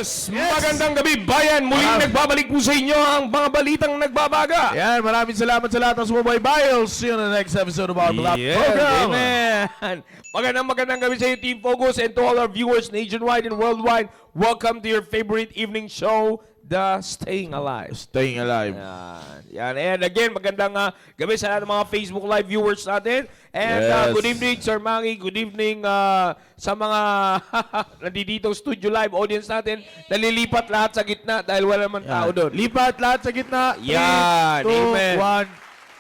Yes! Magandang gabi, bayan! Muling nagbabalik po sa inyo ang mga balitang nagbabaga. Yan, maraming salamat sa lahat ng sumubaybayo. See you on the next episode of our Black Program. Amen! Magandang gabi sa iyo, Team Focus, and to all our viewers nationwide and worldwide. Welcome to your favorite evening show, The Staying Alive. Staying alive. Yan. And again, magandang gabi sa lahat ng mga Facebook Live viewers natin. And Yes. good evening, Sir Mangi. Good evening sa mga nandito studio live audience natin. Nalilipat lahat sa gitna dahil wala naman tao doon. Lipat lahat sa gitna. Yan. 3, 2, Amen. 1.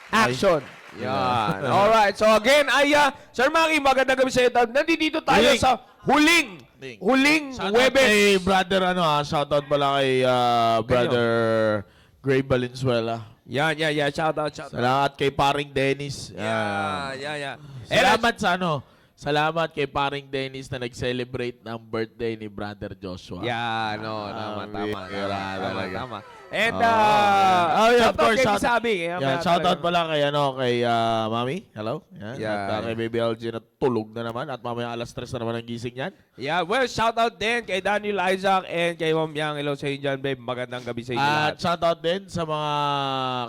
Action. Yan. Alright. So again, Sir Mangi, magandang gabi sa iyo. Nandito tayo Huling. sa huling Shoutout Webes. kay brother, shoutout pala kay brother Gray Valenzuela. Yan. Shout out. Salamat kay paring Dennis. Yeah. Salamat kay paring Dennis na nag-celebrate ng birthday ni brother Joshua. Yeah, no, tama. And of course, Shoutout shoutout pala kay Mami. Hello. Yan. Yeah. At kay Baby LG na tulog na naman at mamaya alas 3 na naman ang gising yan. Yeah, well, shoutout din kay Daniel Isaac and kay Ma'am Yang. Hello sa inyo dyan, babe. Magandang gabi sa inyo lahat. At shoutout din sa mga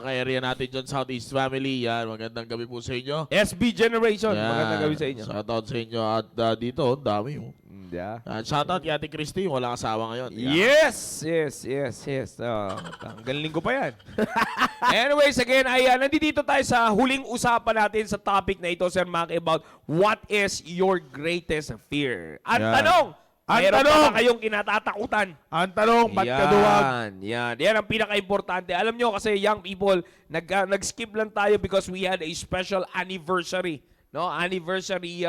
ka-area natin dyan, Southeast Family. Yan, magandang gabi po sa inyo. SB Generation, Yan. magandang gabi sa inyo. Shoutout sa inyo at dito, dami. Yeah. At shoutout kay Ate Christy, walang asawa ngayon. Yes. Hanggang linggo pa yan. Anyways, again, nandito tayo sa huling usapan natin sa topic na ito, Sir Mac, about what is your greatest fear? Ang Yan. tanong, Ang mayroon tanong! pa ba kayong kinatatakutan? Ang tanong, ba't ka duwag? Yan ang pinaka-importante. Alam nyo kasi young people, nag-skip lang tayo because we had a special anniversary. No, anniversary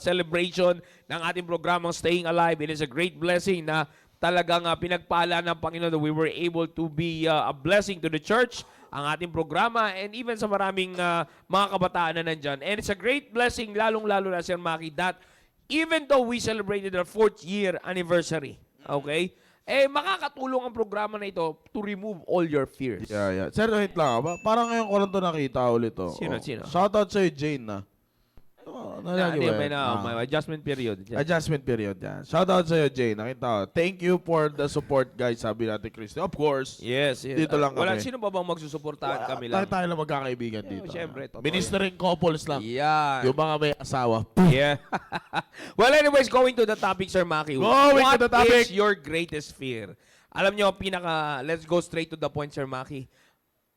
celebration ng ating programang Staying Alive. It is a great blessing na talagang pinagpala ng Panginoon that we were able to be a blessing to the church, ang ating programa, and even sa maraming mga kabataan na nandyan. And it's a great blessing, lalong-lalo na, Sir Maki, that even though we celebrated our 4th year anniversary, okay, makakatulong ang programa na ito to remove all your fears. Yeah. Sir, wait lang. Parang ngayon ko lang ito nakita ulit. Sino? Shoutout sa'yo, Jane, na. May adjustment period. Adjustment period yan. Shoutout sa'yo, Jane. Nakita ko. Thank you for the support, guys, sabi natin, Christy. Of course. Yes. Dito lang Wala, kami. sino ba bang magsusuportahan kami lang? Tayo lang magkakaibigan dito. Siyempre. totoo Ministering couples lang. yan. Yung mga may asawa. Yeah. Well, anyways, going to the topic, Sir Maki. Going to the topic. What is your greatest fear? Alam nyo, let's go straight to the point, Sir Maki.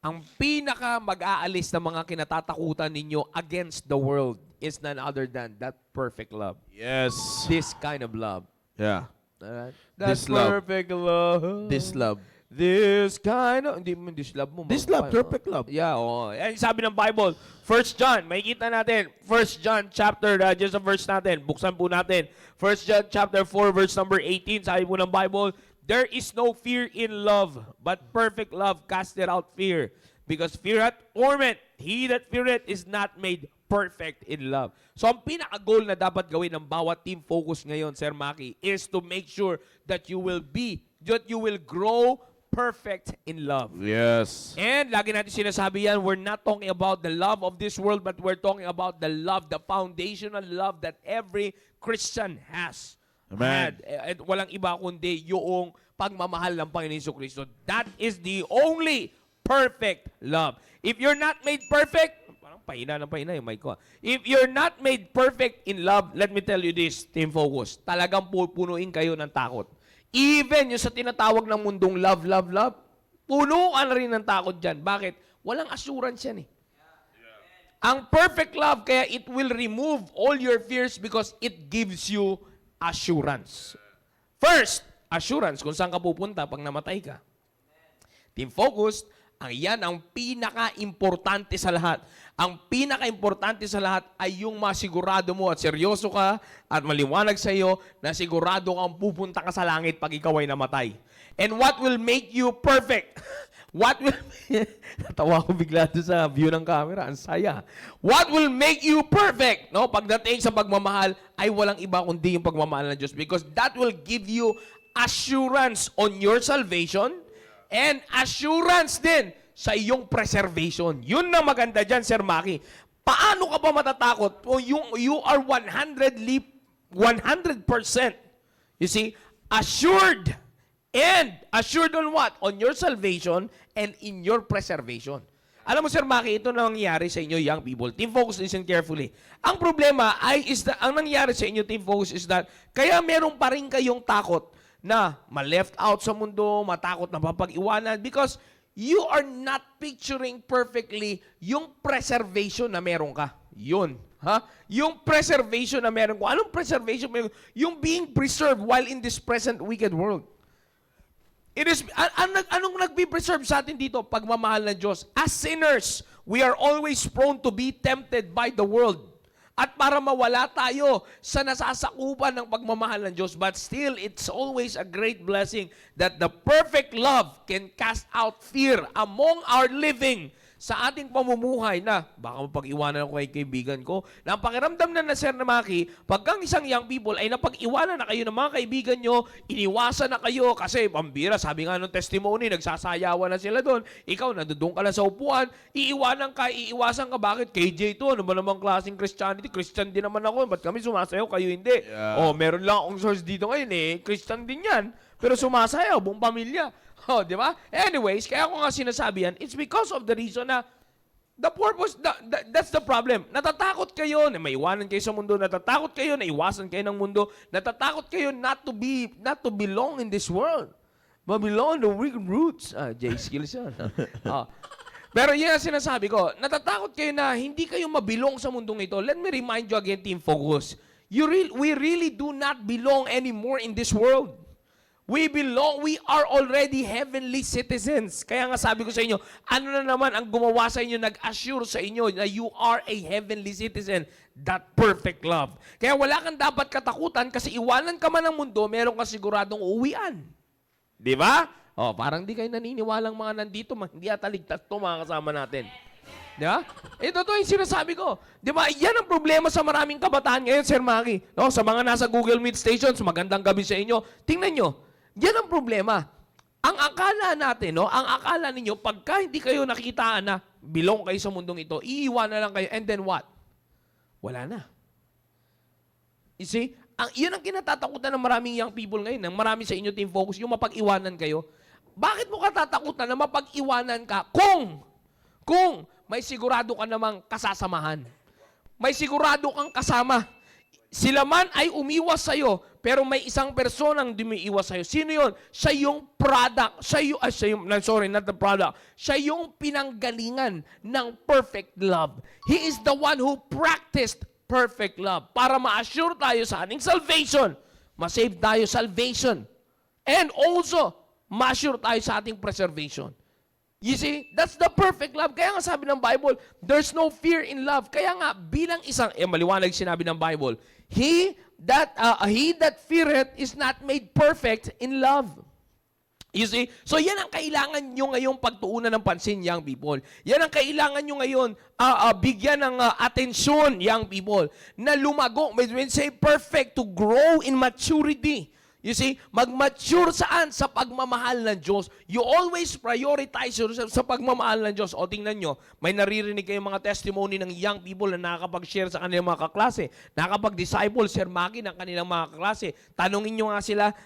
Ang pinaka mag-aalis na mga kinatatakutan ninyo against the world is none other than that perfect love. Yes. This kind of love. Yeah. Alright? This That love. perfect love. This love. This kind of... Hindi mo this love mo. This love, perfect love. Yeah, oo. And sabi ng Bible, 1 John, makikita natin, 1 John chapter, just a verse natin, buksan po natin. 1 John chapter 4, verse number 18, sabi po ng Bible, there is no fear in love, but perfect love casteth out fear. Because fear hath torment. He that feareth is not made perfect in love. So ang pinaka-goal na dapat gawin ng bawat team focus ngayon, Sir Maki, is to make sure that you will grow perfect in love. Yes. And lagi natin sinasabi yan, we're not talking about the love of this world, but we're talking about the love, the foundational love that every Christian has. Amen. At walang iba kundi yung pagmamahal ng Panginoon Jesucristo. That is the only perfect love. If you're not made perfect, parang pahina yung mic ko. If you're not made perfect in love, let me tell you this, Team Focus, talagang pupunuin kayo ng takot. Even yung sa tinatawag ng mundong love, puno ka na rin ng takot dyan. Bakit? Walang assurance yan eh. Ang perfect love, kaya it will remove all your fears because it gives you assurance. First, assurance kung saan ka pupunta pag namatay ka. Team Focus, yan ang pinaka-importante sa lahat. Ang pinaka-importante sa lahat ay yung masigurado mo at seryoso ka at maliwanag sa iyo na sigurado kang pupunta ka sa langit pag ikaw ay namatay. And what will make you perfect? Natawa ko bigla doon sa view ng camera. Ang saya. What will make you perfect? No? Pagdating sa pagmamahal, ay walang iba kundi yung pagmamahal ng Diyos. Because that will give you assurance on your salvation and assurance din sa iyong preservation. Yun na maganda dyan, Sir Maki. Paano ka pa matatakot? You are 100%, you see, assured And assured on what? On your salvation and in your preservation. Alam mo, Sir Maki, ito na nangyayari sa inyo, young people. Team Focus, listen carefully. Ang problema ang nangyayari sa inyo, Team Focus, is that kaya meron pa rin kayong takot na ma-left out sa mundo, matakot na papag-iwanan because you are not picturing perfectly yung preservation na meron ka. Yun. Ha? Yung preservation na meron ko. Anong preservation meron? Yung being preserved while in this present wicked world. It is, anong nagbe-preserve sa atin dito? Pagmamahal ng Diyos. As sinners, we are always prone to be tempted by the world. At para mawala tayo sa nasasakupan ng pagmamahal ng Diyos. But still, it's always a great blessing that the perfect love can cast out fear among our living sa ating pamumuhay na baka mapag-iwanan ako kay kaibigan ko. Na ang pakiramdam na Sir Maki, pagkang isang young people ay napag-iwanan na kayo ng mga kaibigan nyo, iniwasan na kayo kasi pambira, sabi nga nung testimony, nagsasayawan na sila doon. Ikaw, nandun ka lang sa upuan, iiwasan ka, bakit? KJ to, ano ba namang klaseng Christianity? Christian din naman ako, ba't kami sumasayaw, kayo hindi? Yeah. Oh, meron lang akong source dito ngayon Christian din yan, pero sumasayaw, buong pamilya. Oh, di ba? Anyways, kaya ko nga sinasabi yan, it's because of the reason na the purpose, that's the problem. Natatakot kayo na maiwanan kayo sa mundo, natatakot kayo na iwasan kayo ng mundo, natatakot kayo not to belong in this world, but belong to wicked roots. J skills yan. Pero yan ang sinasabi ko, natatakot kayo na hindi kayo mabilong sa mundong ito. Let me remind you again, Team Focus. We really do not belong anymore in this world. We are already heavenly citizens. Kaya nga sabi ko sa inyo, ano na naman ang gumawa sa inyo, nag-assure sa inyo na you are a heavenly citizen. That perfect love. Kaya wala kang dapat katakutan kasi iwanan ka man ng mundo, meron ka siguradong uuwian. Di ba? Oh, parang di kayo naniniwalang mga nandito, hindi ata ligtas to mga kasama natin. Di ba? Ito yung sinasabi ko. Di ba? Yan ang problema sa maraming kabataan ngayon, Sir Maki. No, sa mga nasa Google Meet stations, magandang gabi sa inyo. Tingnan nyo. Yan ang problema. Ang akala natin, ang akala ninyo, pagka hindi kayo nakikitaan na belong kayo sa mundong ito, iiwan na lang kayo, and then what? Wala na. You see? Yun ang kinatatakutan ng maraming young people ngayon, ng marami sa inyo, Team Focus, yung mapag-iwanan kayo. Bakit mo katatakutan na mapag-iwanan ka kung may sigurado ka namang kasasamahan? May sigurado kang kasama. Sila man ay umiwas sa'yo, pero may isang personang dumiiwas sa'yo. Sino yun? Siya yung product. Not the product. Siya yung pinanggalingan ng perfect love. He is the one who practiced perfect love para ma-assure tayo sa ating salvation. Ma-save tayo salvation. And also, ma-assure tayo sa ating preservation. You see, that's the perfect love. Kaya nga sabi ng Bible, there's no fear in love. Kaya nga, bilang isang, maliwanag sinabi ng Bible, He that feareth is not made perfect in love. You see? So yan ang kailangan nyo ngayong pagtuunan ng pansin, young people. Yan ang kailangan nyo ngayon bigyan ng atensyon, young people, na lumago, when say perfect, to grow in maturity. You see, mag-mature saan? Sa pagmamahal ng Diyos. You always prioritize yourself sa pagmamahal ng Diyos. O tingnan nyo, may naririnig kayong mga testimony ng young people na nakakapag-share sa kanilang mga kaklase. Nakakapag-disciple, Sir Maki, ng kanilang mga kaklase. Tanungin nyo nga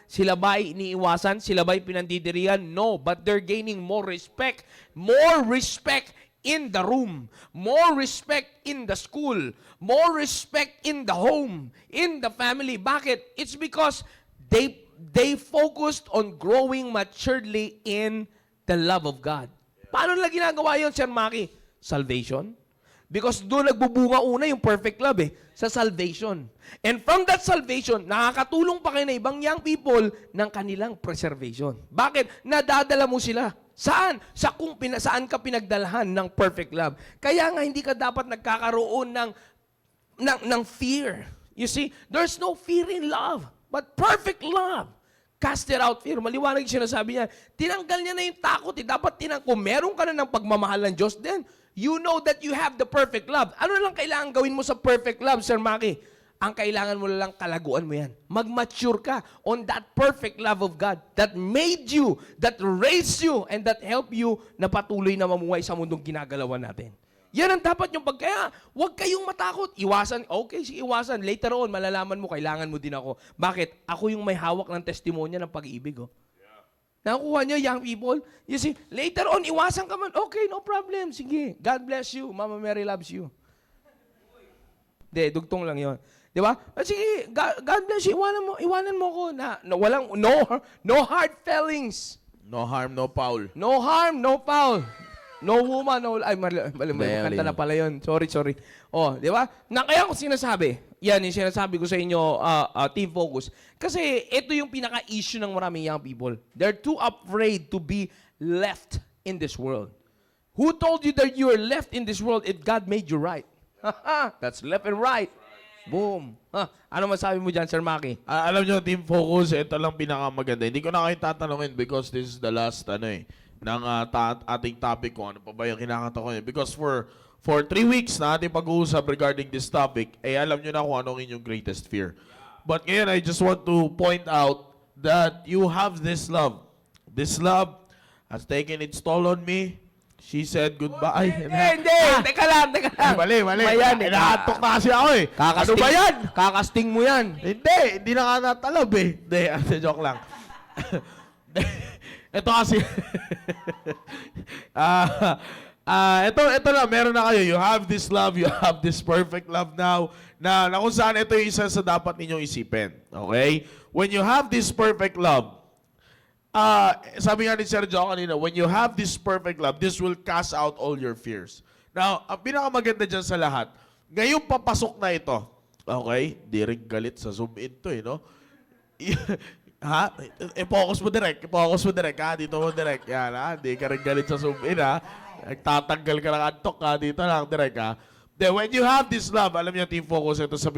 sila ba'y iniiwasan? Sila ba'y pinandidirihan? No, but they're gaining more respect. More respect in the room, more respect in the school, more respect in the home, in the family. Bakit? It's because they focused on growing maturely in the love of God. Paano nila ginagawa yun, Sir Maki? Salvation. Because doon nagbubunga una yung perfect love sa salvation. And from that salvation, nakakatulong pa kayo na ibang young people ng kanilang preservation. Bakit? Nadadala mo sila. Saan? Saan ka pinagdalahan ng perfect love. Kaya nga hindi ka dapat nagkakaroon ng fear. You see, there's no fear in love. But perfect love casted out fear. Maliwanag yung sinasabi niya. Tinanggal niya na yung takot. Dapat kung meron ka na ng pagmamahal ng Diyos, then you know that you have the perfect love. Ano lang kailangan gawin mo sa perfect love, Sir Maki? Ang kailangan mo lang kalaguan mo yan. Mag-mature ka on that perfect love of God that made you, that raised you, and that helped you na patuloy na mamuhay sa mundong ginagalawan natin. Yan ang dapat yung kaya huwag kayong matakot. Iwasan, okay, iwasan. Later on, malalaman mo, kailangan mo din ako. Bakit? Ako yung may hawak ng testimonya ng pag-ibig. Nakukuha nyo, young people? You see, later on, iwasan ka man. Okay, no problem. Sige. God bless you. Mama Mary loves you. Hindi, dugtong lang yon. Di ba? Sige, God bless you. Iwanan mo ko na walang, no hard feelings. No harm, no foul. No harm, no foul. No woman, no... Ay, mali, kanta na pala yun. Sorry. Oh, di ba? Na kaya ko sinasabi, yan yung sinasabi ko sa inyo, Team Focus. Kasi ito yung pinaka-issue ng maraming young people. They're too afraid to be left in this world. Who told you that you are left in this world if God made you right? That's left and right. Boom. Ano masabi mo dyan, Sir Maki? Alam nyo, Team Focus, ito lang pinakamaganda. Hindi ko na kayo tatanungin because this is the last, ng ating topic ko. Ano pa ba yung kinakanta ko yun? Because for 3 weeks na ating pag-uusap regarding this topic, alam nyo na kung anong inyong greatest fear. But ngayon, I just want to point out that you have this love. This love has taken its toll on me. She said goodbye. Hindi. Teka lang. Mali. Mayan, Inahatok na kasi ako eh. Ano ba yan? Kakasting mo yan. Hindi na nga natalab eh. Hindi, joke lang. Ito kasi, ito na, meron na kayo. You have this love, you have this perfect love now, na kung saan ito yung isa sa dapat ninyong isipin. Okay? When you have this perfect love, sabi nga ni Sergio kanina, when you have this perfect love, this will cast out all your fears. Now, ang pinakamaganda dyan sa lahat, ngayong papasok na ito, okay? Di rin galit sa zoom in to no? Ha? I-focus mo direct, ha? Dito mo direct. Yan, ha? Di ka rin galit sa zoom in, ha? Nagtatanggal ka ng antok, ha? Dito lang, direct, ha? Then, when you have this love, alam niyo, Team Focus, ito sa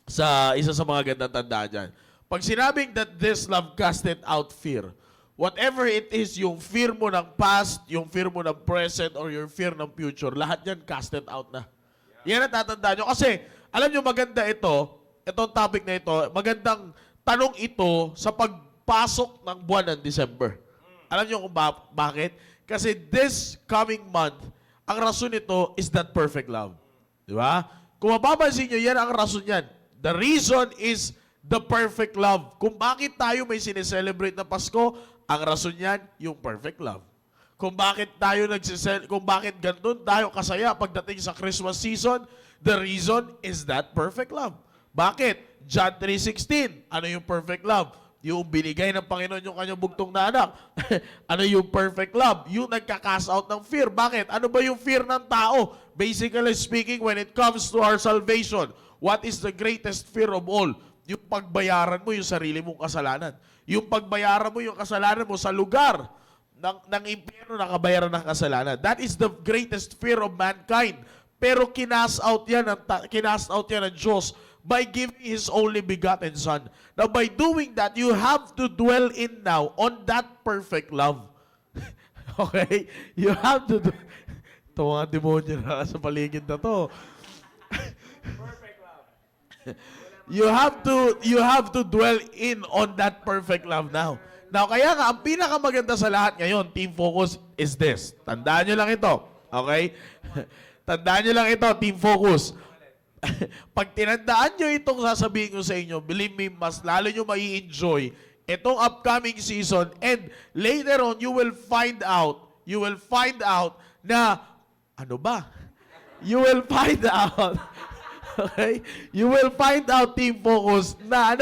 sa isa sa mga gandang tanda dyan. Pag sinabing that this love casted out fear, whatever it is, yung fear mo ng past, yung fear mo ng present, or your fear ng future, lahat yan casted out na. Yan ang tatandaan nyo. Kasi, alam nyo, maganda itong topic na ito, magandang tanong ito sa pagpasok ng buwan ng December. Alam nyo kung bakit? Kasi this coming month, ang rason nito is that perfect love. Di ba? Kung mapapansin nyo, yan ang rason yan. The reason is the perfect love. Kung bakit tayo may sineselebrate na Pasko, ang rason yan, yung perfect love. Kung bakit kung bakit ganun tayo kasaya pagdating sa Christmas season, the reason is that perfect love. Bakit? John 3:16. Ano yung perfect love? Yung binigay ng Panginoon yung kanyang bugtong na anak. Ano yung perfect love? Yung nagka-cast out ng fear. Bakit? Ano ba yung fear ng tao? Basically speaking, when it comes to our salvation, what is the greatest fear of all? Yung pagbayaran mo yung sarili mong kasalanan. Yung pagbayaran mo yung kasalanan mo sa lugar ng impyerno na kabayaran ng kasalanan. That is the greatest fear of mankind. Pero kinast out yan ng Diyos by giving His only begotten Son. Now, by doing that, you have to dwell in now on that perfect love. Okay? You have to do... Ito mga demonyo na sa paligid na to. Perfect love. You have to dwell in on that perfect love now. Now, kaya nga, ang pinakamaganda sa lahat ngayon, Team Focus, is this. Tandaan nyo lang ito. Okay? Tandaan nyo lang ito, Team Focus. Pag tinandaan nyo itong sasabihin ko sa inyo, believe me, mas lalo nyo mai-enjoy itong upcoming season, and later on, you will find out na, ano ba? You will find out, okay? You will find out, Team Focus, na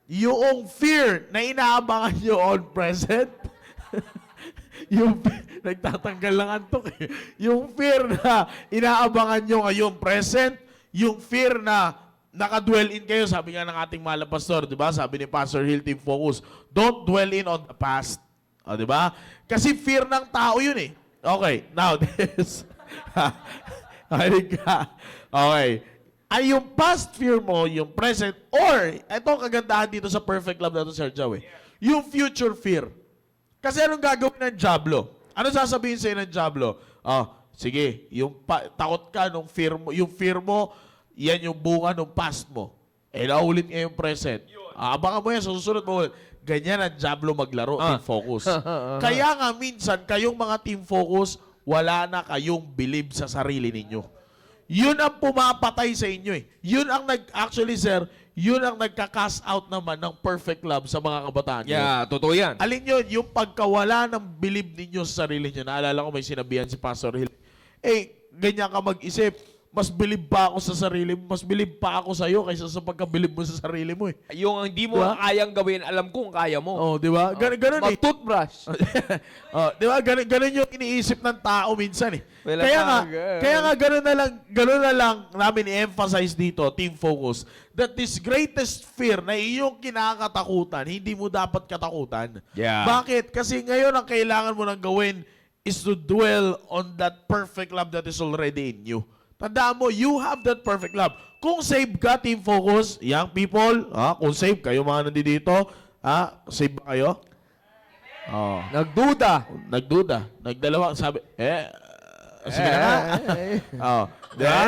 yung fear na inaabangan nyo on present, yung nagtatanggal lang antok eh. Yung fear na inaabangan nyo ngayon present, yung fear na nakadwell in kayo, sabi nga ng ating mahal na pastor, di ba? Sabi ni Pastor Hill, Team Focus, don't dwell in on the past. O, di ba? Kasi fear ng tao yun eh. Okay, now this. Okay. Ay yung past fear mo, yung present, or, ito ang kagandahan dito sa perfect love na ito, Sir Joe, yung future fear. Kasi anong gagawin ng Diablo? Ano sasabihin sa'yo ng Diablo? Sige, takot ka nung yung fear mo, yan yung bunga ng past mo. Naulit nga yung present. Abangan mo yan, sa susunod mo ulit. Ganyan ang Diablo maglaro, Team Focus. Kaya nga minsan, kayong mga Team Focus, wala na kayong believe sa sarili ninyo. Yun ang pumapatay sa inyo eh. Yun ang actually, sir, yun ang nagka-cast out naman ng perfect love sa mga kabataan. Yeah, totoo yan. Alin yun? Yung pagkawala ng believe ninyo sa sarili nyo. Naalala ko may sinabihan si Pastor Hill. Ganyan ka mag-isip. Mas believe pa ako sa sarili mo. Mas believe pa ako sa'yo kaysa sa pagka-believe mo sa sarili mo. Yung hindi mo Diba? kayang gawin, alam kong kaya mo. Oh, di ba? Ganun eh. Mag-toothbrush. Di ba? Ganun yung iniisip ng tao minsan eh. Wala Kaya nga ganun na lang namin i-emphasize dito, team focus, that this greatest fear na iyong kinakatakutan, hindi mo dapat katakutan. Yeah. Bakit? Kasi ngayon ang kailangan mo nang gawin is to dwell on that perfect love that is already in you. Tandaan mo, you have that perfect love. Kung save ka, team focus, young people, kung save kayo mga nandito, save ba kayo? Oh. Nagduda. Nagdalawa. Sabi, sige na nga. Diba?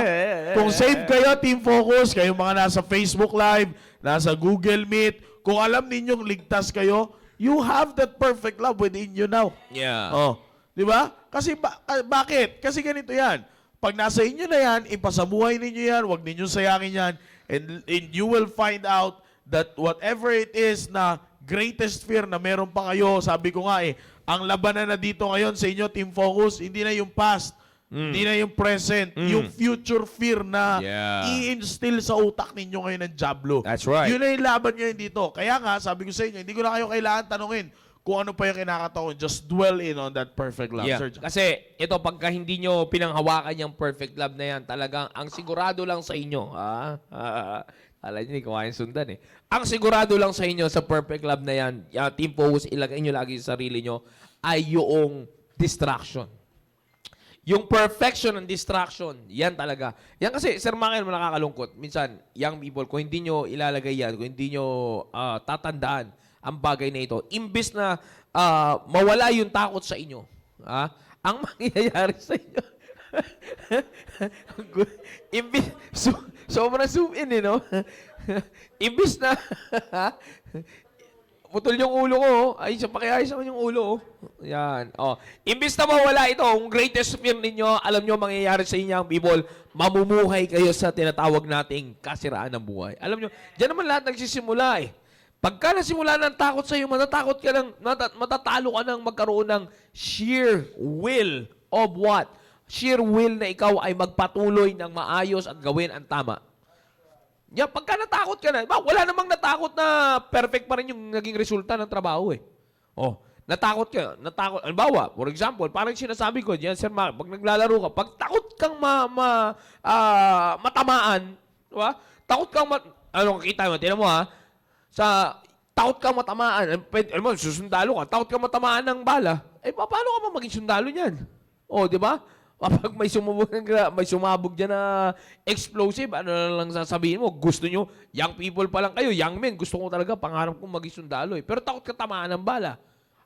Kung save kayo, team focus, kayo mga nasa Facebook Live, nasa Google Meet, kung alam ninyong ligtas kayo, you have that perfect love within you now. Yeah. Diba? Kasi bakit? Kasi ganito yan. Pag nasa inyo na yan, ipasabuhay ninyo yan, huwag ninyo sayangin yan, and you will find out that whatever it is na greatest fear na meron pa kayo, sabi ko nga ang labanan na dito ngayon sa inyo, Team Focus, hindi na yung past, hindi na yung present, yung future fear na i-instill sa utak ninyo ngayon ng Diablo. That's right. Yun na yung laban ngayon dito. Kaya nga, sabi ko sa inyo, hindi ko na kayo kailangan tanungin kung ano pa yung kinakataon. Just dwell in on that perfect love. Yeah. Sir. Kasi ito, pagka hindi nyo pinanghawakan yung perfect love na yan, talagang ang sigurado lang sa inyo, alam nyo, hindi ko kayang sundan eh. Ang sigurado lang sa inyo sa perfect love na yan, Team Focus, ilagay nyo lagi sa sarili nyo, ay yung distraction. Yung perfection and distraction, yan talaga. Yan kasi, Sir Michael, nakakalungkot. Minsan, young people, kung hindi nyo ilalagay yan, kung hindi nyo tatandaan ang bagay na ito, imbis na mawala yung takot sa inyo, ang mangyayari sa inyo, imbis, sobrang zoom in, no? Imbis na, putol yung ulo ko, pakiayos naman yung ulo, Yan, Imbis na mawala ito, ang greatest fear ninyo, alam nyo mangyayari sa inyo, people, mamumuhay kayo sa tinatawag nating kasiraan ng buhay. Alam nyo, dyan naman lahat nagsisimula Pagka nasimula ng takot sa iyo, matatakot ka lang, matatalo ka ng magkaroon ng sheer will of what? Sheer will na ikaw ay magpatuloy ng maayos at gawin ang tama. Yeah, pagka natakot ka na, wala namang natakot na perfect pa rin yung naging resulta ng trabaho natakot ka, halimbawa, for example, parang sinasabi ko, diyan, Sir Mark, pag naglalaro ka, pag takot kang matamaan, diba? Takot kang, kita mo, tinan mo takot kang matamaan, susundalo ka, takot kang matamaan ng bala, paano ka maging sundalo niyan? Di ba? Kapag may sumabog dyan na explosive, ano na lang sasabihin mo? Gusto nyo, young people pa lang kayo, young men, gusto ko talaga, pangarap kong maging sundalo Pero takot ka tamaan ng bala.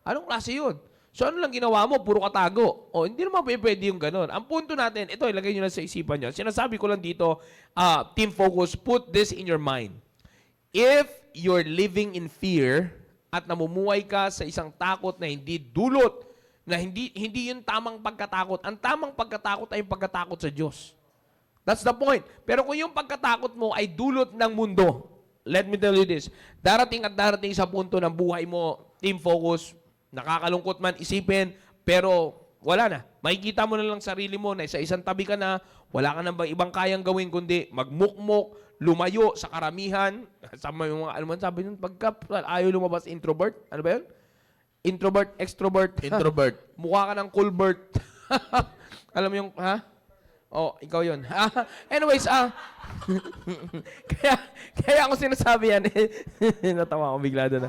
Anong klase yun? So ano lang ginawa mo? Puro katago. Hindi naman pwede yung ganun. Ang punto natin, ito, ilagay nyo na sa isipan nyo. Sinasabi ko lang dito, Team Focus, put this in your mind. If you're living in fear at namumuhay ka sa isang takot na hindi dulot, na hindi yung tamang pagkatakot. Ang tamang pagkatakot ay yung pagkatakot sa Diyos. That's the point. Pero kung yung pagkatakot mo ay dulot ng mundo, let me tell you this, darating sa punto ng buhay mo, Team Focus, nakakalungkot man isipin, pero wala na. Makikita mo na lang sarili mo na sa isang tabi ka na, wala ka nang ibang kayang gawin kundi magmukmok, lumayo sa karamihan. Sa mga, sabi nun, pagka ayaw lumabas introvert, ano ba yun? Introvert, extrovert. Introvert. Mukha ka ng Colbert. Alam mo yung, ikaw yun. Anyways, kaya ako sinasabi yan. Natawa ako bigla doon.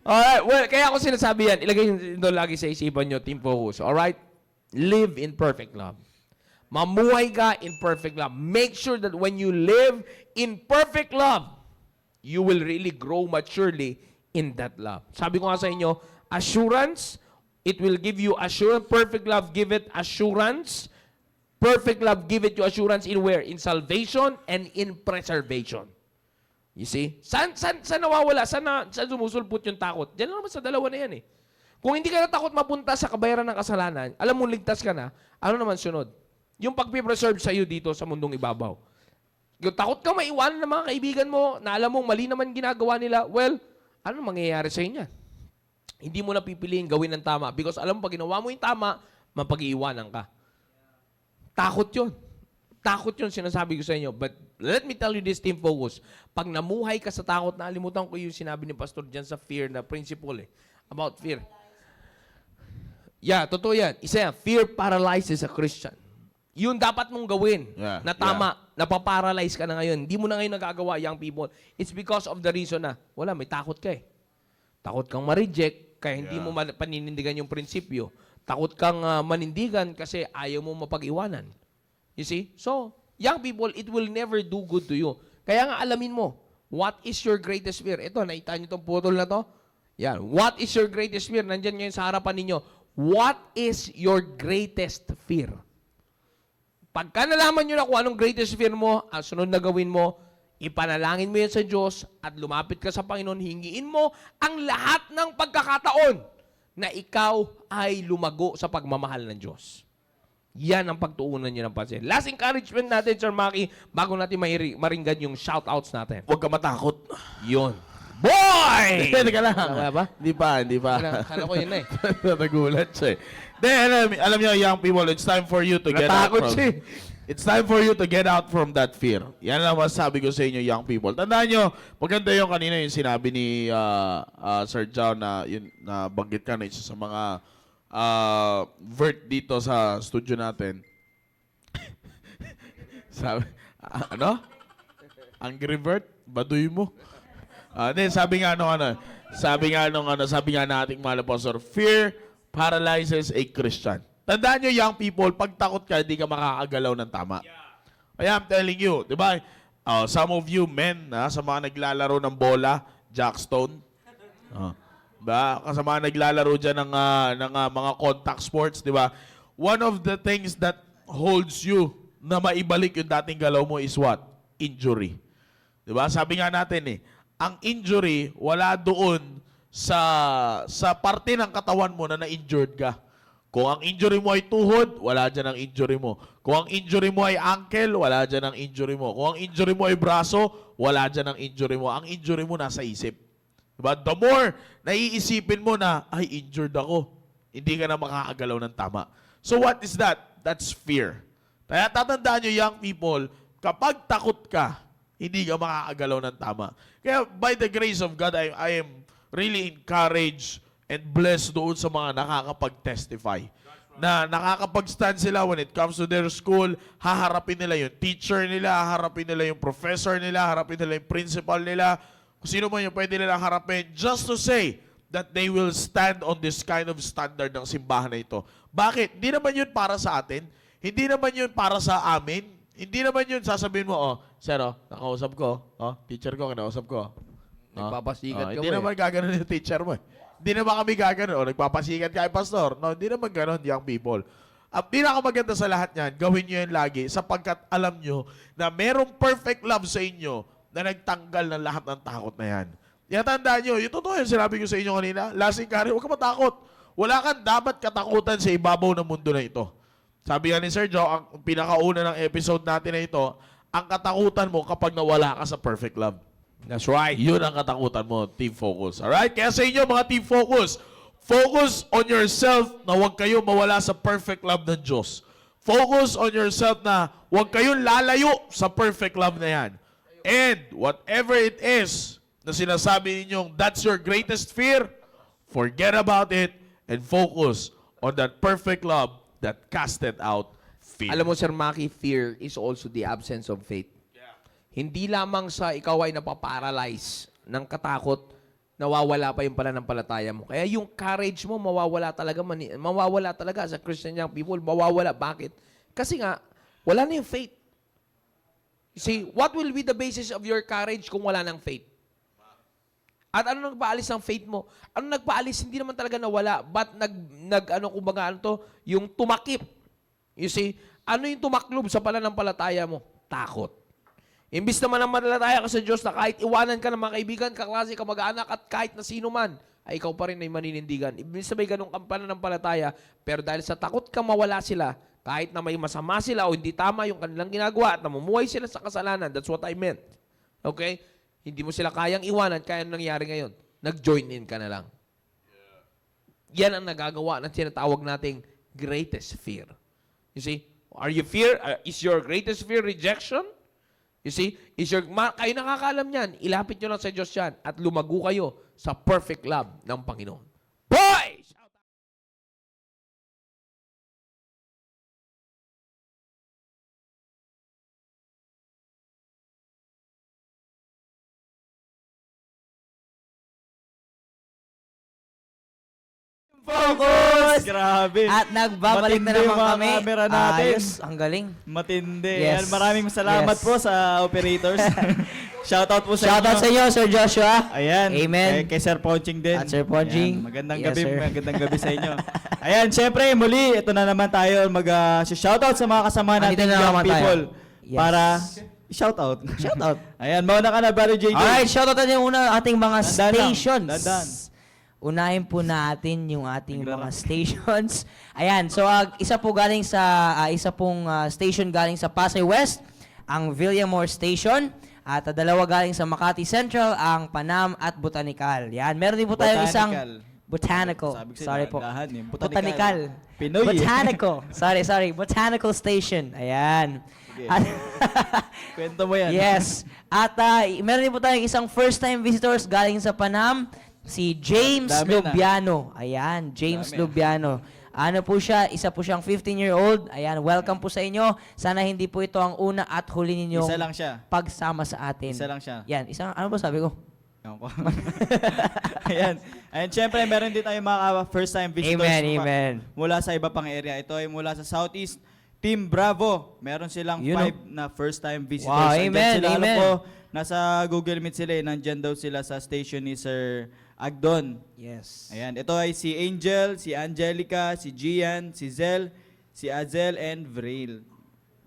Alright, well, kaya ako sinasabi yan. Ilagay nyo lagi sa isipan nyo, Team Focus. Alright? Live in perfect love. Mamuhay ka in perfect love. Make sure that when you live in perfect love, you will really grow maturely in that love. Sabi ko nga sa inyo, assurance, it will give you assurance. Perfect love, give it assurance. Perfect love, give it you assurance in where? In salvation and in preservation. You see? Saan nawawala? Saan sumusulpot yung takot? Diyan lang naman sa dalawa na yan Kung hindi ka natakot mapunta sa kabayaran ng kasalanan, alam mo ligtas ka na, ano naman sunod? Yung pagpipreserve sa iyo dito sa mundong ibabaw. Yung takot ka maiwanan ng mga kaibigan mo na alam mong mali naman ginagawa nila, well, ano mangyayari sa inyo? Hindi mo na pipiliin gawin ng tama because alam mo, pag ginawa mo yung tama, mapag-iiwanan ka. Takot yun. Takot yun, sinasabi ko sa inyo. But let me tell you this, Team Focus. Pag namuhay ka sa takot, naalimutan ko yung sinabi ni Pastor dyan sa fear na principle about fear. Yeah, totoo yan. Isa yan, fear paralyzes a Christian. Yun dapat mong gawin na tama, napaparalyze ka na ngayon. Hindi mo na ngayon nagagawa, young people. It's because of the reason na, wala, may takot ka eh. Takot kang ma-reject, kaya hindi mo paninindigan yung prinsipyo. Takot kang manindigan kasi ayaw mo mapag-iwanan. You see? So, young people, it will never do good to you. Kaya nga alamin mo, what is your greatest fear? Ito, nakita niyo itong putol na to? Yan. What is your greatest fear? Nandyan ngayon sa harapan ninyo. What is your greatest fear? Pagka nalaman nyo na kung anong greatest fear mo, ang sunod na gawin mo, ipanalangin mo yan sa Diyos at lumapit ka sa Panginoon, hingiin mo ang lahat ng pagkakataon na ikaw ay lumago sa pagmamahal ng Diyos. Yan ang pagtuunan nyo ng pansin. Last encouragement natin, Sir Maki, bago natin maringgan yung shoutouts natin. Huwag ka matakot. Yun. Boy! Teka lang. Wala ba? Hindi pa. Kala ko yun na eh. Nagulat siya eh. Alam niyo, young people, it's time for you to get out Natakot from... siya eh. It's time for you to get out from that fear. Yan lang masasabi ko sa inyo, young people. Tandaan nyo, maganda yung kanina yung sinabi ni Sir John na, yun, na banggit ka na isa sa mga vert dito sa studio natin. Sabi, ano? Angry vert? Baduy mo? Sabi nga na ating mahal na pastor, fear paralyzes a Christian. Tandaan nyo, young people, pag takot ka, hindi ka makakagalaw ng tama. Kaya I'm telling you, di ba? Some of you men, sa mga naglalaro ng bola, jackstone. Diba? Sa mga naglalaro dyan ng mga contact sports, di ba? One of the things that holds you na maibalik yung dating galaw mo is what? Injury. Di ba? Sabi nga natin ang injury, wala doon sa parte ng katawan mo na na-injured ka. Kung ang injury mo ay tuhod, wala dyan ang injury mo. Kung ang injury mo ay ankle, wala dyan ang injury mo. Kung ang injury mo ay braso, wala dyan ang injury mo. Ang injury mo nasa isip. Diba? The more naiisipin mo na, ay, injured ako, hindi ka na makakagalaw ng tama. So what is that? That's fear. Kaya tatandaan nyo, young people, kapag takot ka, hindi ka makakagalaw ng tama. Kaya by the grace of God, I am really encouraged and blessed doon sa mga nakakapag-testify. Na nakakapag-stand sila when it comes to their school, haharapin nila yung teacher nila, haharapin nila yung professor nila, haharapin nila yung principal nila, kung sino man yung pwede nilang harapin, just to say that they will stand on this kind of standard ng simbahan na ito. Bakit? Hindi naman yun para sa atin. Hindi naman yun para sa amin. Hindi naman yun sasabihin mo, sir, nakausap ko. Teacher ko, kinausap ko. Nagpapasikat ka Hindi naman gaganon yung teacher mo. Hindi naman kami gaganon. Nagpapasikat ka pastor. No, hindi naman ganon, young people. Ang pinakamaganda sa lahat niyan, gawin nyo yan lagi sapagkat alam nyo na merong perfect love sa inyo na nagtanggal ng lahat ng takot na yan. Yan, tandaan nyo, yung totoo yung sinabi ko sa inyo kanina, lasing kari, huwag ka matakot. Wala kang dapat katakutan sa ibabaw ng mundo na ito. Sabi nga ni Sir Joe, ang pinakauna ng episode natin na ito, ang katakutan mo kapag nawala ka sa perfect love. That's right. Yun ang katakutan mo, Team Focus. Alright? Kaya sa inyo, mga Team Focus, focus on yourself na huwag kayo mawala sa perfect love ng Diyos. Focus on yourself na huwag kayong lalayo sa perfect love na yan. And whatever it is na sinasabi ninyong that's your greatest fear, forget about it and focus on that perfect love that casted out fear. Alam mo, Sir Maki, fear is also the absence of faith. Hindi lamang sa ikaw ay napaparalyze ng katakot, nawawala pa yung pananampalataya mo. Kaya yung courage mo, mawawala talaga sa Christian young people. Mawawala. Bakit? Kasi nga, wala na yung faith. You see, what will be the basis of your courage kung wala ng faith? At ano nagpaalis ng faith mo? Ano nagpaalis? Hindi naman talaga nawala. But yung tumakip. You see, ano yung tumaklob sa pananampalataya mo? Takot. Imbis na mananampalataya ka sa Diyos na kahit iwanan ka ng mga kaibigan, kaklase, kamag-anak at kahit na sino man, ay ikaw pa rin ay maninindigan. Imbis na may ganong pananampalataya, pero dahil sa takot ka mawala sila, Kahit na may masama sila o hindi tama yung kanilang ginagawa at namumuhay sila sa kasalanan. That's what I meant. Okay? Hindi mo sila kayang iwanan, kaya anong nangyari ngayon? Nag-join in ka na lang. Yan ang nagagawa ng tinatawag nating greatest fear. You see? Are you fear? Is your greatest fear rejection? You see? Kayo nakakaalam yan. Ilapit nyo lang sa Diyos yan at lumago kayo sa perfect love ng Panginoon. Boy! Focus! Grabe. At nagbabalik na Matindi naman yung mga kami. camera natin. Ayos, ang galing. Matindi. Yes. Yan, maraming salamat Yes. po sa operators. Shoutout po sa Shoutout sa inyo, Sir Joshua. Ayan. Amen. Kay Sir Ponching din. At Sir Ponching. Ayan, magandang Yes, gabi, sir. magandang gabi sa inyo. Ayan, syempre muli, ito na naman tayo mag-shoutout sa mga kasama Andito natin na young naman tayo. people. Yes. Para shoutout. Shoutout. Ayan, mauna ka na, Brother JJ. Alright, shoutout natin yung una ating mga Dandan lang. stations. Dandan. Unahin po natin yung ating Nagrara- mga stations. Ayan, so isa po galing sa isa pong station galing sa Pasay West, ang Villamore Station, at dalawa galing sa Makati Central, ang Panam at Botanical. Yan, meron din po tayong isang Botanical. Sabi ko sa'yo, Sorry po. dahan eh. Botanical. Pinoy. Botanical. sorry. Botanical Station. Ayan. Sige. At- Kwento mo yan. Yes. At meron din po tayong isang first-time visitors galing sa Panam, si James Dami na. Lubiano. Ayan, James Dami. Lubiano. Ano po siya? Isa po siyang 15-year-old. Ayan, welcome po sa inyo. Sana hindi po ito ang una at huli ninyong Isa lang siya. pagsama sa atin. Isa lang siya. Yan, ano ba sabi ko? Ewan ko. Ayan. And syempre, meron din tayong mga first-time visitors. Amen. Mula sa iba pang area. Ito ay mula sa Southeast. Team Bravo. Meron silang You 5 na first-time visitors. Wow, Andyan amen, sila, alam amen. ko, nasa Google Meet sila. Nandyan daw sila sa station ni Sir Agdon. Yes. Ayan. Ito ay si Angel, si Angelica, si Gian, si Zel, si Azel, and Vrail.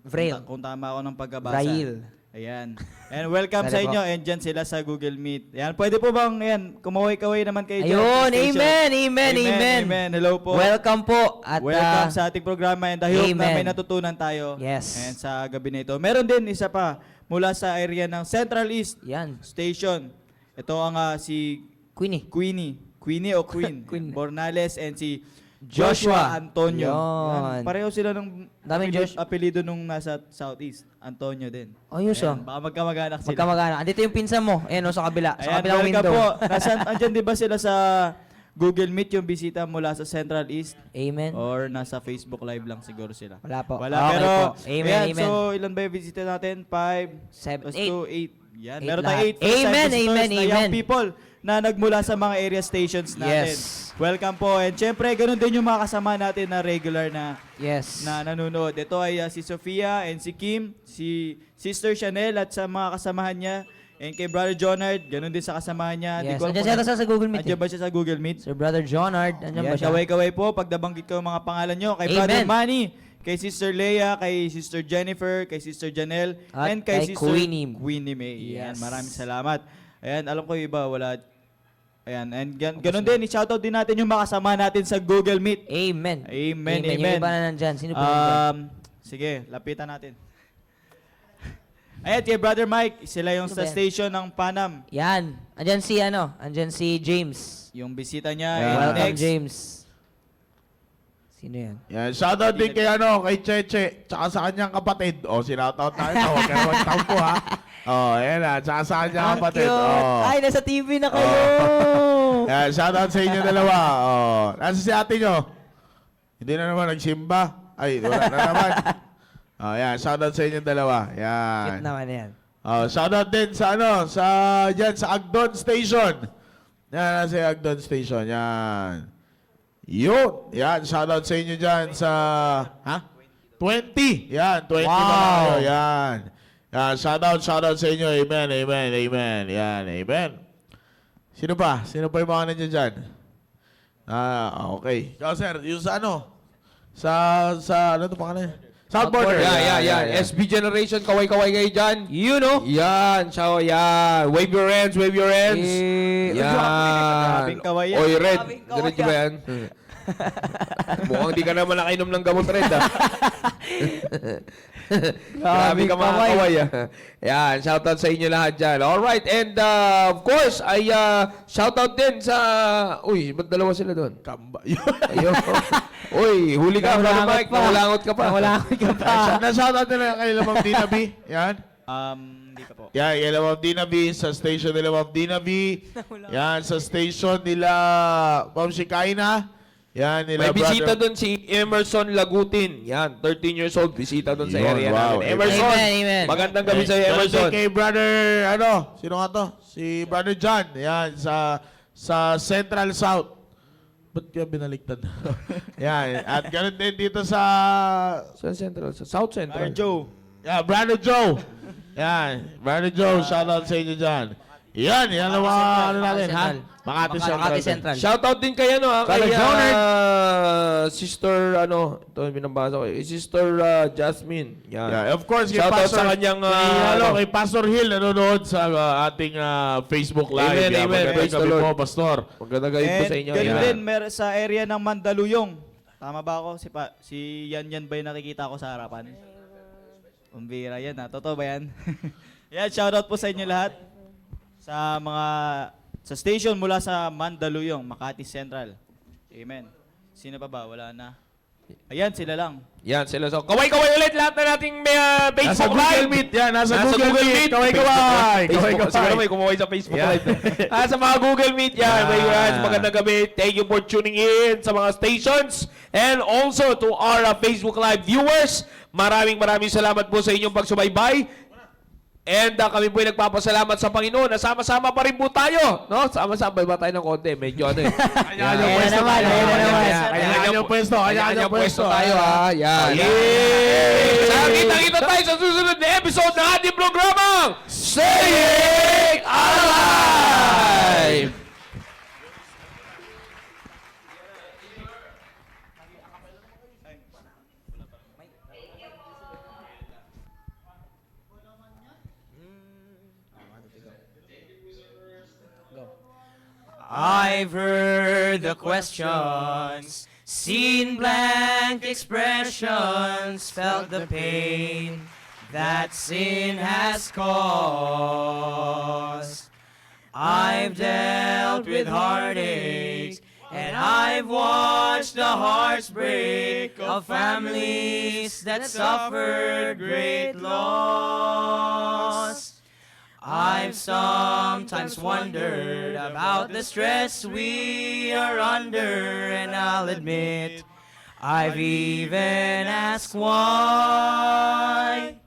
Vrail. Kung tama ako ng pagkabasa. Vrail. Ayan. And welcome Sorry sa po. inyo. And dyan sila sa Google Meet. Ayan. Pwede po bang, ayan, kumaway-kaway naman kayo dyan. Ayun, sa station. amen. Amen. Hello po. Welcome po. At Welcome sa ating programa. And I hope na amen. may natutunan tayo. Yes. And sa gabi na ito. Meron din isa pa mula sa area ng Central East yan, Station. Ito ang si Queenie. Queenie o Queen. Queen. Bornales and si Joshua. Joshua Antonio. Yan. Yan. Pareho sila ng Daming Josh. apelido nung nasa Southeast. Antonio din. Ayos Ayan, baka magkamag-anak sila. Magkamag-anak. Andito yung pinsan mo. Ayan o, sa kabila. Sa Ayan, kabilang welcome window. po. Andyan di ba sila sa Google Meet yung bisita mula sa Central East? Amen. Or nasa Facebook Live lang siguro sila? Wala po. Wala, Okay pero po. Amen, ayan, amen. so ilan ba yung bisita natin? 5, 7, 8. Yan, Eight meron lahat. tayong 8 first-time Amen, visitors amen, na young amen. people na nagmula sa mga area stations natin. Yes. Welcome po. And syempre, ganun din yung mga kasama natin na regular na Yes. nanonood. Ito ay si Sofia and si Kim, si Sister Chanel at sa mga kasamahan niya. And kay Brother Jonard, ganun din sa kasamahan niya. Di Yes. ko alam Andiyan kung siya sa Google Meet. Andiyan ba siya sa Google Meet? Sir Brother Jonard. Andiyan ba Yan, siya? kaway-kaway po pag nabanggit ko yung mga pangalan nyo. Kay Amen. Brother Manny, kay Sister Leia, kay Sister Jennifer, kay Sister Janelle, At and kay kay Sister Queenie. May. Yan, Yes. maraming salamat. Ayan, alam ko yung iba, wala. Ayan, and ganun din, i-shoutout din natin yung mga kasama natin sa Google Meet. Amen. Amen, Yung amen. iba na nandyan. Sino po nandyan? Sige, lapitan natin. Ayan, kay Brother Mike, sila yung Ano sa ba yan? station ng Panam. Yan. Andyan si James. Yung bisita niya, Yeah. and Welcome, next, James. Sino yan? Yan, shoutout din kay kay Cheche, tsaka sa kanyang kapatid. O, sinoutout na ito. Huwag ka naman tampo, ha? O, yan na, tsaka sa kanyang Ang kapatid. cute. O. Ay, nasa TV na kayo. Yan, shoutout sa inyo dalawa. O, nasa si ate nyo? Hindi na naman nagsimba. Ay, wala na naman. O, yan, shoutout sa inyo dalawa. Cute Yan. naman yan. O, shoutout din sa sa Agdon Station. Yan, nasa Agdon Station. Yan. Yun. Yan, shoutout sa inyo dyan sa... Ha? 20. Yan, 20 na Wow. kayo. Yan. Yan, shoutout sa inyo. Amen, amen, amen. Yan, amen. Sino pa? Sino pa yung mga nandiyan dyan? Okay. Ikaw, sir, yung sa ano ito pangalan? South Border. Yeah. SB Generation, kaway-kaway kayo dyan. You know. Yan, so yan. Wave your hands, wave your hands. Eh, Yan. Grabing kaway yan. Oy, red. Grabing kaway Diretso ba yan? Mukhang di ka naman nakainom ng gamot red, ha? Grabe ka mga kaway, ha? Yan, shoutout sa inyo lahat dyan. Alright, and of course, ay shoutout din sa... Uy, ba't dalawa sila doon? Kamba. Ayun. Uy, huli ka, Brother Mike. Nakulangot ka pa. Nakulangot ka pa. Na-shoutout nila kay Ma'am Dina B. Yan. Hindi pa po. Yan, kay Ma'am Dina B. Sa station nila Ma'am Dina B. Yan, sa station nila Ma'am Shikaina. Yan, nila May bisita brother. doon si Emerson Lagutin. Yan, 13 years old. Bisita doon sa Yun, area wow. namin. Emerson, Amen, amen. magandang gabi sa Birthday Emerson. kay brother, sino nga to? Si brother John. Yan, sa Central South. Ba't kaya binaliktad? Yan, at ganun din dito sa... Sa Central, sa South Central. Joe. Yeah, brother Joe. Yan, brother Joe, shoutout sa inyo dyan. Yan ang mga ano natin, ha? Makati Central. Central. Shoutout din kay ano, ha? Brother Kay Jonard. Sister, ito yung binabasa ko. Sister Jasmine. Yan. Yeah, of course, kay Shoutout Pastor, sa kanyang, kay Pastor Hill nanonood sa ating Facebook Live. Amen, Yeah, amen. magandang Praise the gabi Lord. po, Pastor. Magandang gabi po sa inyo. Ganun Yan. din, sa area ng Mandaluyong. Tama ba ako? Si Yan ba yung nakikita ko sa harapan? Umbira yan, ha? Totoo ba yan? Yan, shoutout po sa inyo lahat. Sa station mula sa Mandaluyong, Makati Central. Amen. Sino pa ba? Wala na. Ayan, sila lang. Yan sila. So, kaway-kaway ulit lahat na nating may, Nasa Facebook Google Live. Meet. Yan, nasa Google Meet. Kaway-kaway. Facebook. Siguro may kumaway sa Facebook Yeah. Live. Sa mga Google Meet yan. May magandang gabi. Thank you for tuning in sa mga stations. And also to our Facebook Live viewers. Maraming salamat po sa inyong pagsubaybay. And kami po ay nagpapasalamat sa Panginoon na sama-sama pa rin po tayo. No? Sama-sama ba tayo ng konti? Medyo ano eh. Kanya-kanya Ayan pwesto naman, tayo. ayan naman. Kanya-kanya pwesto. Kanya-kanya pwesto tayo, ha? Yan. Yay! Sa kita tayo sa susunod na episode ng ating programang Staying Alive! I've heard the questions, seen blank expressions, felt the pain that sin has caused. I've dealt with heartaches, and I've watched the hearts break of families that suffered great loss. I've sometimes wondered about the stress we are under, and I'll admit I've even asked why.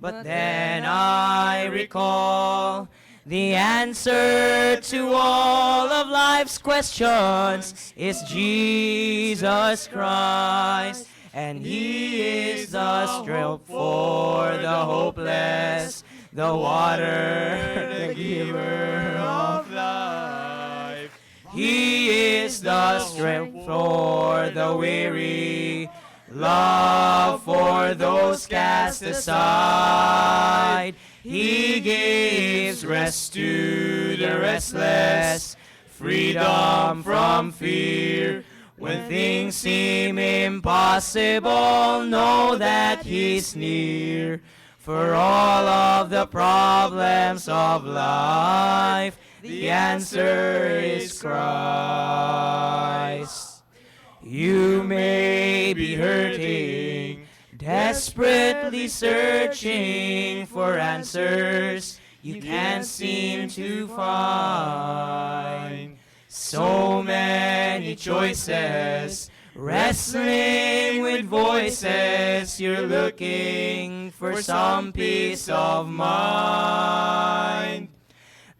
But then I recall the answer to all of life's questions is Jesus Christ, and He is the strength for the hopeless, the water, the giver of life. He is the strength for the weary, love for those cast aside. He gives rest to the restless, freedom from fear. When things seem impossible, know that He's near. For all of the problems of life, the answer is Christ. You may be hurting, desperately searching for answers you can't seem to find. So many choices, wrestling with voices, you're looking for some peace of mind.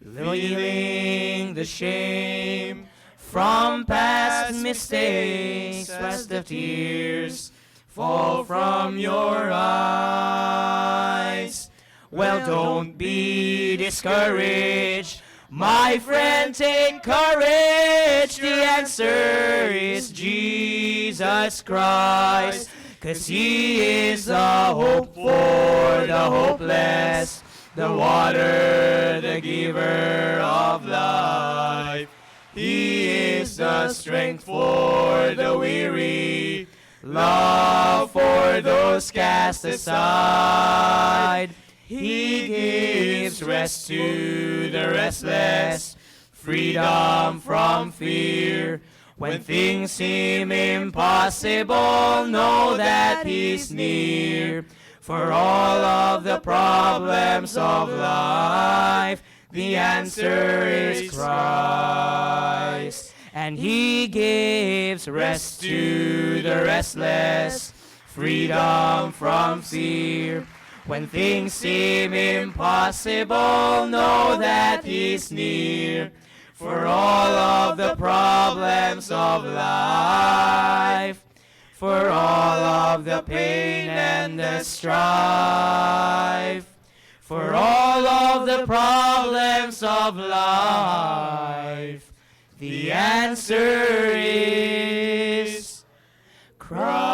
Feeling the shame from past mistakes, as the tears fall from your eyes. Well, don't be discouraged, my friend, take courage. The answer is Jesus Christ, 'cause He is the hope for the hopeless, the water, the giver of life. He is the strength for the weary, love for those cast aside. He gives rest to the restless, freedom from fear. When things seem impossible, know that He's near. For all of the problems of life, the answer is Christ. And He gives rest to the restless, freedom from fear. When things seem impossible, know that He's near. For all of the problems of life, for all of the pain and the strife, for all of the problems of life, the answer is Christ.